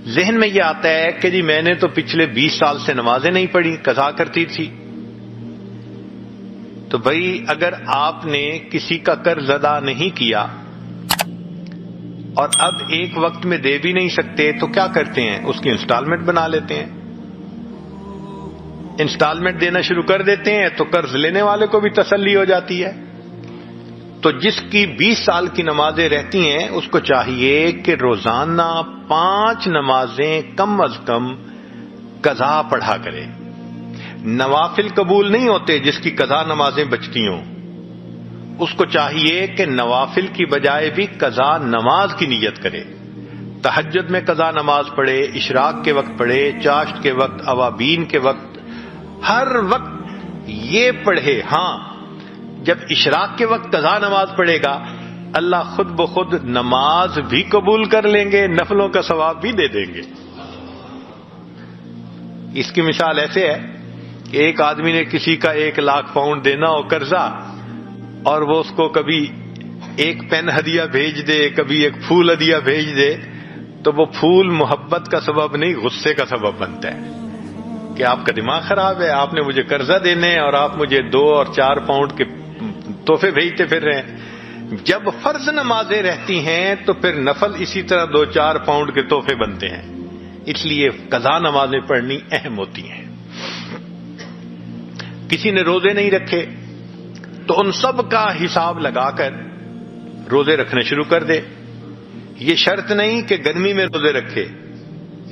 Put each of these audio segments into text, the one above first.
ذہن میں یہ آتا ہے کہ جی میں نے تو پچھلے 20 سال سے نمازیں نہیں پڑھی، قضا کرتی تھی. تو بھائی اگر آپ نے کسی کا قرض ادا نہیں کیا اور اب ایک وقت میں دے بھی نہیں سکتے تو کیا کرتے ہیں؟ اس کی انسٹالمنٹ بنا لیتے ہیں. انسٹالمنٹ دینا شروع کر دیتے ہیں تو قرض لینے والے کو بھی تسلی ہو جاتی ہے. تو جس کی 20 سال کی نمازیں رہتی ہیں اس کو چاہیے کہ روزانہ 5 نمازیں کم از کم قضا پڑھا کرے. نوافل قبول نہیں ہوتے جس کی قضا نمازیں بچتی ہوں. اس کو چاہیے کہ نوافل کی بجائے بھی قضا نماز کی نیت کرے. تہجد میں قضا نماز پڑھے، اشراق کے وقت پڑھے، چاشت کے وقت، اوابین کے وقت، ہر وقت یہ پڑھے. ہاں جب اشراق کے وقت قضا نماز پڑھے گا اللہ خود بخود نماز بھی قبول کر لیں گے، نفلوں کا ثواب بھی دے دیں گے. اس کی مثال ایسے ہے کہ ایک آدمی نے کسی کا 1 لاکھ پاؤنڈ دینا ہو قرضہ، اور وہ اس کو کبھی ایک پین ہدیہ بھیج دے، کبھی ایک پھول ہدیہ بھیج دے، تو وہ پھول محبت کا سبب نہیں غصے کا سبب بنتا ہے کہ آپ کا دماغ خراب ہے، آپ نے مجھے قرضہ دینے اور آپ مجھے 2 اور 4 پاؤنڈ کے تحفے بھیجتے پھر رہے ہیں. جب فرض نمازیں رہتی ہیں تو پھر نفل اسی طرح 2-4 پاؤنڈ کے تحفے بنتے ہیں. اس لیے قضا نمازیں پڑھنی اہم ہوتی ہیں. کسی نے روزے نہیں رکھے تو ان سب کا حساب لگا کر روزے رکھنے شروع کر دے. یہ شرط نہیں کہ گرمی میں روزے رکھے،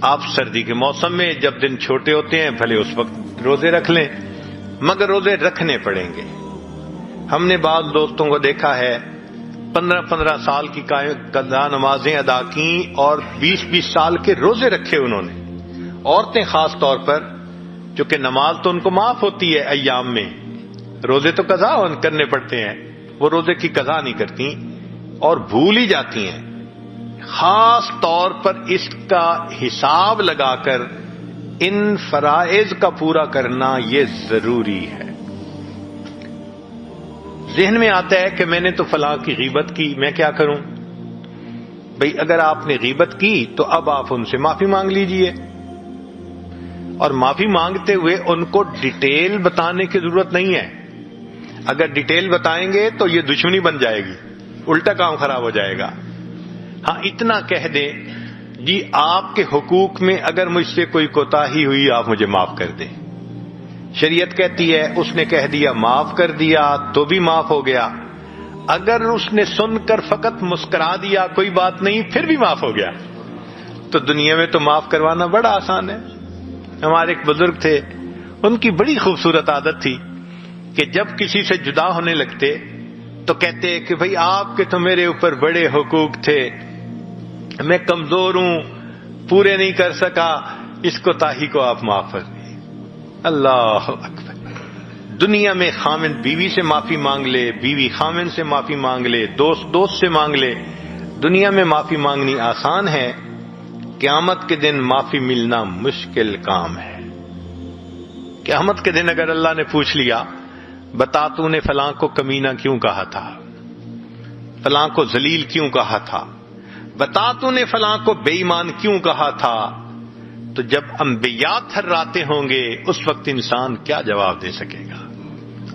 آپ سردی کے موسم میں جب دن چھوٹے ہوتے ہیں بھلے اس وقت روزے رکھ لیں، مگر روزے رکھنے پڑیں گے. ہم نے بعض دوستوں کو دیکھا ہے 15-15 سال کی قضا نمازیں ادا کی اور 20-20 سال کے روزے رکھے انہوں نے. عورتیں خاص طور پر، چونکہ نماز تو ان کو معاف ہوتی ہے ایام میں، روزے تو قضا کرنے پڑتے ہیں، وہ روزے کی قضا نہیں کرتی اور بھول ہی جاتی ہیں. خاص طور پر اس کا حساب لگا کر ان فرائض کا پورا کرنا یہ ضروری ہے. ذہن میں آتا ہے کہ میں نے تو فلاں کی غیبت کی، میں کیا کروں؟ بھئی اگر آپ نے غیبت کی تو اب آپ ان سے معافی مانگ لیجئے، اور معافی مانگتے ہوئے ان کو ڈیٹیل بتانے کی ضرورت نہیں ہے. اگر ڈیٹیل بتائیں گے تو یہ دشمنی بن جائے گی، الٹا کام خراب ہو جائے گا. ہاں اتنا کہہ دیں جی آپ کے حقوق میں اگر مجھ سے کوئی کوتاہی ہوئی آپ مجھے معاف کر دیں. شریعت کہتی ہے اس نے کہہ دیا معاف کر دیا تو بھی معاف ہو گیا. اگر اس نے سن کر فقط مسکرا دیا کوئی بات نہیں پھر بھی معاف ہو گیا. تو دنیا میں تو معاف کروانا بڑا آسان ہے. ہمارے ایک بزرگ تھے، ان کی بڑی خوبصورت عادت تھی کہ جب کسی سے جدا ہونے لگتے تو کہتے کہ بھئی آپ کے تو میرے اوپر بڑے حقوق تھے، میں کمزور ہوں، پورے نہیں کر سکا، اس کوتاہی کو آپ معاف کر دیں. اللہ اکبر. دنیا میں خامن بیوی سے معافی مانگ لے، بیوی خامن سے معافی مانگ لے، دوست دوست سے مانگ لے. دنیا میں معافی مانگنی آسان ہے، قیامت کے دن معافی ملنا مشکل کام ہے. قیامت کے دن اگر اللہ نے پوچھ لیا بتا تو نے فلاں کو کمینہ کیوں کہا تھا، فلاں کو ذلیل کیوں کہا تھا، بتا تو نے فلاں کو بے ایمان کیوں کہا تھا، تو جب انبیاء تھراتے ہوں گے اس وقت انسان کیا جواب دے سکے گا؟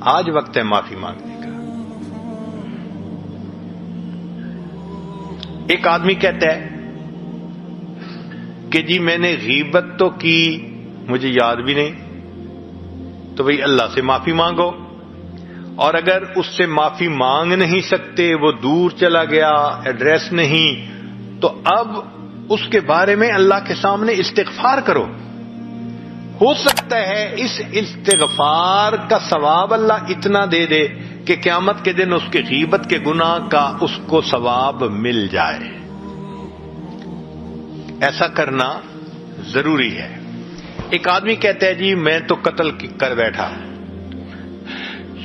آج وقت ہے معافی مانگنے کا. ایک آدمی کہتا ہے کہ جی میں نے غیبت تو کی مجھے یاد بھی نہیں، تو بھئی اللہ سے معافی مانگو، اور اگر اس سے معافی مانگ نہیں سکتے، وہ دور چلا گیا، ایڈریس نہیں، تو اب اس کے بارے میں اللہ کے سامنے استغفار کرو. ہو سکتا ہے اس استغفار کا ثواب اللہ اتنا دے دے کہ قیامت کے دن اس کے غیبت کے گناہ کا اس کو ثواب مل جائے. ایسا کرنا ضروری ہے. ایک آدمی کہتا ہے جی میں تو قتل کر بیٹھا.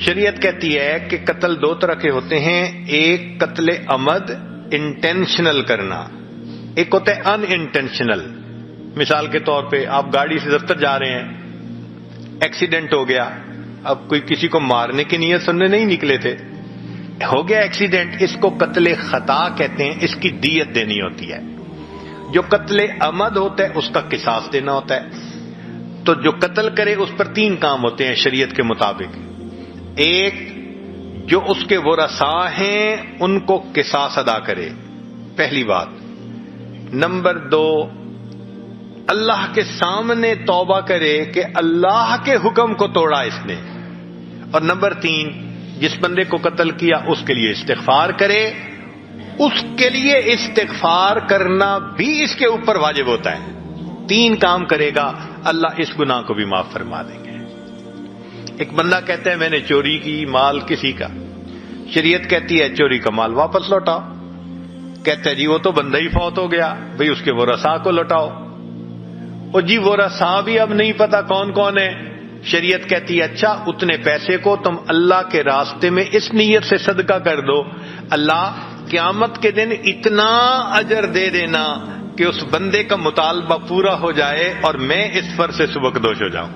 شریعت کہتی ہے کہ قتل 2 طرح کے ہوتے ہیں، ایک قتل عمد انٹینشنل کرنا، ایک ہوتا ہے ان انٹینشنل. مثال کے طور پہ آپ گاڑی سے دفتر جا رہے ہیں، ایکسیڈنٹ ہو گیا، اب کوئی کسی کو مارنے کی نیت سننے نہیں نکلے تھے، ہو گیا ایکسیڈنٹ، اس کو قتل خطا کہتے ہیں، اس کی دیت دینی ہوتی ہے. جو قتل عمد ہوتا ہے اس کا قصاص دینا ہوتا ہے. تو جو قتل کرے اس پر 3 کام ہوتے ہیں شریعت کے مطابق. ایک، جو اس کے ورثاء ہیں ان کو قصاص ادا کرے، پہلی بات. نمبر 2، اللہ کے سامنے توبہ کرے کہ اللہ کے حکم کو توڑا اس نے. اور نمبر 3، جس بندے کو قتل کیا اس کے لیے استغفار کرے. اس کے لیے استغفار کرنا بھی اس کے اوپر واجب ہوتا ہے. 3 کام کرے گا اللہ اس گناہ کو بھی معاف فرما دیں گے. ایک بندہ کہتا ہے میں نے چوری کی مال کسی کا، شریعت کہتی ہے چوری کا مال واپس لوٹاؤ. کہتا ہے جی وہ تو بندہ ہی فوت ہو گیا، بھئی اس کے ورثاء کو لوٹاؤ. اور جی ورثاء بھی اب نہیں پتا کون کون ہے. شریعت کہتی ہے اچھا اتنے پیسے کو تم اللہ کے راستے میں اس نیت سے صدقہ کر دو، اللہ قیامت کے دن اتنا اجر دے دینا کہ اس بندے کا مطالبہ پورا ہو جائے اور میں اس فرض سے سبکدوش ہو جاؤں.